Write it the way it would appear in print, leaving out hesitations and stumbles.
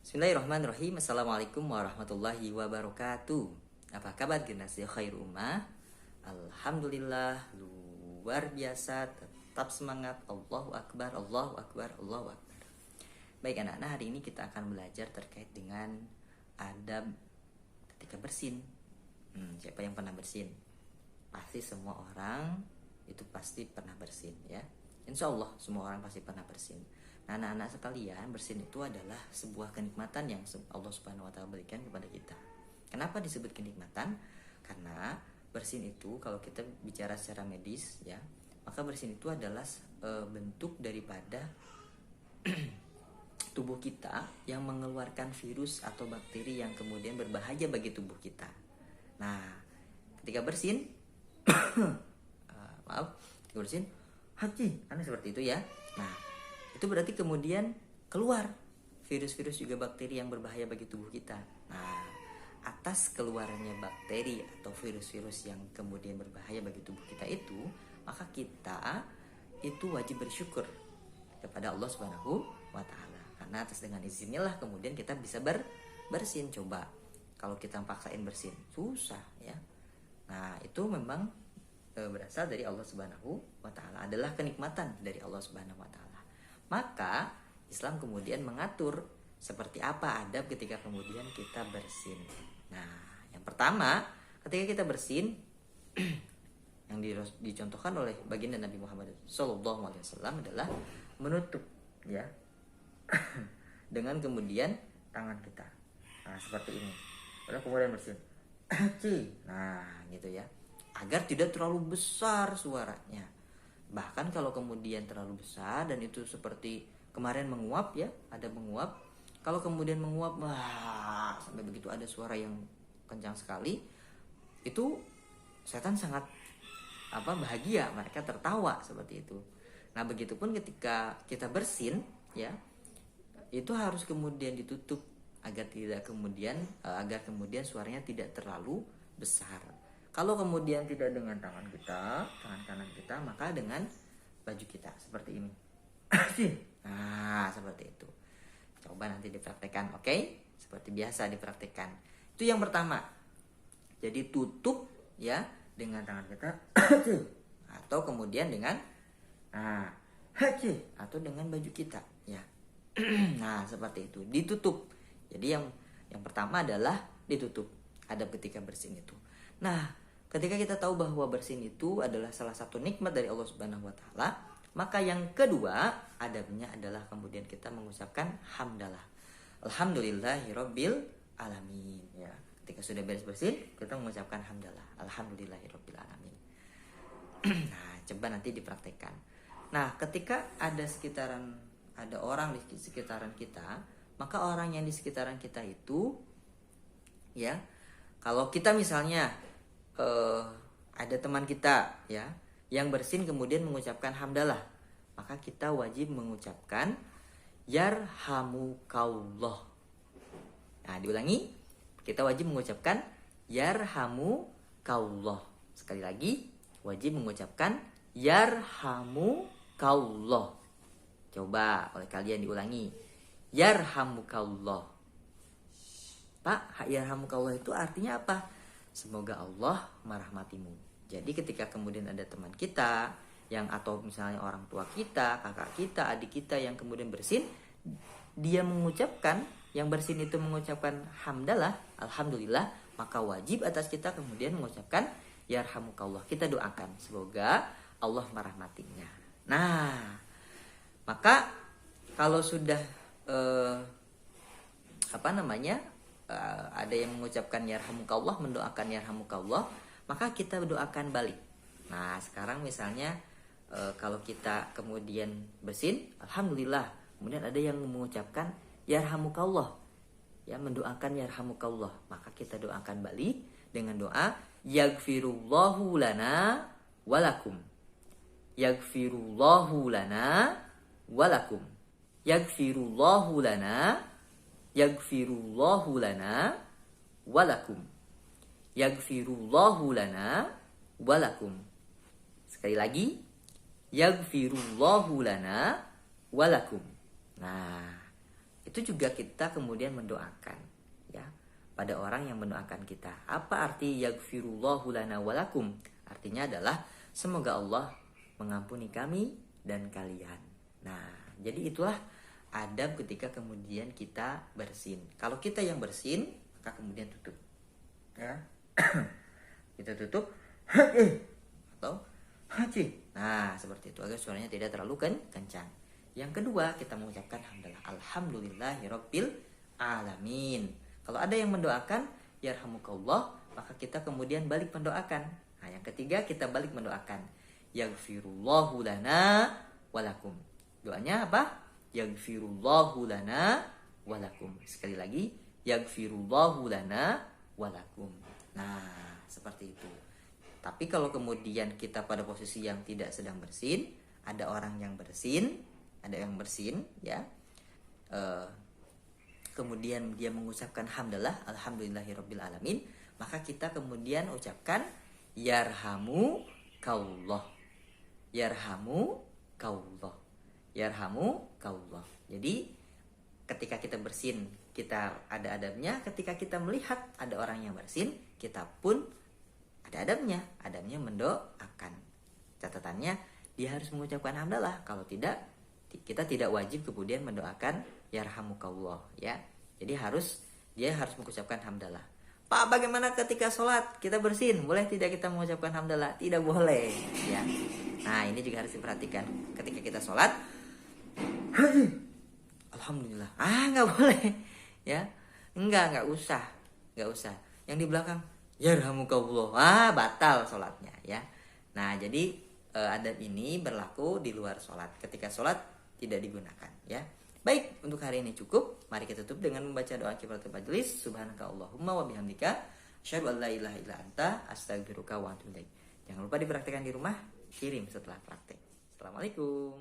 Bismillahirrahmanirrahim. Assalamualaikum warahmatullahi wabarakatuh. Apa kabar generasi khair ummah? Alhamdulillah, luar biasa, tetap semangat. Allahu Akbar, Allahu Akbar, Allahu Akbar. Baik anak-anak, hari ini kita akan belajar terkait dengan adab ketika bersin. Siapa yang pernah bersin? Pasti semua orang itu pasti pernah bersin ya. Insya Allah semua orang pasti pernah bersin. Nah, anak-anak sekalian, bersin itu adalah sebuah kenikmatan yang Allah Subhanahu wa taala berikan kepada kita. Kenapa disebut kenikmatan? Karena bersin itu kalau kita bicara secara medis ya, maka bersin itu adalah bentuk daripada tubuh kita yang mengeluarkan virus atau bakteri yang kemudian berbahaya bagi tubuh kita. Nah, ketika bersin ketika bersin haji, karena seperti itu ya. Nah, itu berarti kemudian keluar virus-virus juga bakteri yang berbahaya bagi tubuh kita. Nah, atas keluarnya bakteri atau virus-virus yang kemudian berbahaya bagi tubuh kita itu, maka kita itu wajib bersyukur kepada Allah Subhanahu wa taala. Karena atas dengan izinnya lah kemudian kita bisa bersin. Coba kalau kita paksain bersin, susah ya. Nah, itu memang berasal dari Allah Subhanahu wa taala, adalah kenikmatan dari Allah Subhanahu wa taala. Maka Islam kemudian mengatur seperti apa adab ketika kemudian kita bersin. Nah, yang pertama, ketika kita bersin yang dicontohkan oleh baginda Nabi Muhammad SAW adalah menutup ya dengan kemudian tangan kita. Nah, seperti ini. Lalu kemudian bersin. Nah, gitu ya. Agar tidak terlalu besar suaranya. Bahkan kalau kemudian terlalu besar dan itu seperti kemarin menguap ya, ada menguap. Kalau kemudian menguap sampai begitu ada suara yang kencang sekali, itu setan sangat bahagia, mereka tertawa seperti itu. Nah, begitupun ketika kita bersin ya, itu harus kemudian ditutup agar kemudian suaranya tidak terlalu besar. Kalau kemudian tidak dengan tangan kanan kita, maka dengan baju kita seperti ini. Nah, seperti itu. Coba nanti dipraktekkan, oke? Seperti biasa dipraktekkan. Itu yang pertama. Jadi tutup ya dengan tangan kita atau kemudian dengan atau dengan baju kita ya. Nah, seperti itu. Ditutup. Jadi yang pertama adalah ditutup adab ketika bersin itu. Nah, ketika kita tahu bahwa bersin itu adalah salah satu nikmat dari Allah Subhanahu wa taala, maka yang kedua adabnya adalah kemudian kita mengucapkan hamdalah. Alhamdulillahirabbil alamin ya. Ketika sudah beres bersin, kita mengucapkan hamdalah. Alhamdulillahirabbil alamin. Nah, coba nanti dipraktekkan. Nah, ketika ada orang di sekitaran kita, maka orang yang di sekitaran kita itu ya, kalau kita misalnya ada teman kita ya yang bersin kemudian mengucapkan hamdalah, maka kita wajib mengucapkan yarhamukallah. Nah, diulangi, kita wajib mengucapkan yarhamukallah. Sekali lagi, wajib mengucapkan yarhamukallah. Coba oleh kalian diulangi, yarhamukallah. Pak, yarhamukallah itu artinya apa? Semoga Allah merahmatimu. Jadi ketika kemudian ada teman kita yang atau misalnya orang tua kita, kakak kita, adik kita yang kemudian bersin, dia mengucapkan, yang bersin itu mengucapkan hamdalah, alhamdulillah, maka wajib atas kita kemudian mengucapkan yarhamukallah. Kita doakan semoga Allah merahmatinya. Nah, maka kalau sudah ada yang mengucapkan yarhamukallah, mendoakan yarhamukallah, maka kita doakan balik. Nah, sekarang misalnya kalau kita kemudian bersin, alhamdulillah, kemudian ada yang mengucapkan yarhamukallah ya, mendoakan yarhamukallah, maka kita doakan balik dengan doa yaghfirullahu lana walakum. Yaghfirullahu lana walakum. Yaghfirullahu lana, yaghfirullahu lana walakum. Yaghfirullahu lana walakum. Sekali lagi, yaghfirullahu lana walakum. Nah, itu juga kita kemudian mendoakan ya pada orang yang mendoakan kita. Apa arti yaghfirullahu lana walakum? Artinya adalah semoga Allah mengampuni kami dan kalian. Nah, jadi itulah adab ketika kemudian kita bersin. Kalau kita yang bersin, maka kemudian tutup. Ya. Kita tutup atau haji. Nah, seperti itu agar suaranya tidak terlalu kencang. Yang kedua, kita mengucapkan hamdalah. Alhamdulillahirabbil alamin. Kalau ada yang mendoakan yarhamukallah, maka kita kemudian balik mendoakan. Nah, yang ketiga kita balik mendoakan yaghfirullahu lana walakum. Doanya apa? Yaghfirullahu lana walakum. Sekali lagi, yaghfirullahu lana walakum. Nah, seperti itu. Tapi kalau kemudian kita pada posisi yang tidak sedang bersin, ada orang yang bersin, ya. Kemudian dia mengucapkan hamdalah, alhamdulillahirabbil alamin, maka kita kemudian ucapkan yarhamu kaulah. Yarhamu kaulah. Yarhamu kaulah. Jadi ketika kita bersin, kita ada adabnya. Ketika kita melihat ada orang yang bersin, kita pun ada adabnya. Adabnya mendoakan. Catatannya dia harus mengucapkan hamdalah. Kalau tidak, kita tidak wajib kemudian mendoakan yarhamukallah ya. Jadi dia harus mengucapkan hamdalah. Pak, bagaimana ketika sholat kita bersin? Boleh tidak kita mengucapkan hamdalah? Tidak boleh ya. Nah, ini juga harus diperhatikan. Ketika kita sholat, alhamdulillah. Nggak boleh ya. Nggak usah. Yang di belakang yarhamukallah. Batal sholatnya ya. Nah, jadi adab ini berlaku di luar sholat. Ketika sholat tidak digunakan ya. Baik, untuk hari ini cukup. Mari kita tutup dengan membaca doa kifaratul majelis. Subhanakallahumma wa bihamdika asyhadu an la ilaha illa anta astaghfiruka wa atubu ilaik. Jangan lupa dipraktikkan di rumah, kirim setelah praktek. Assalamualaikum.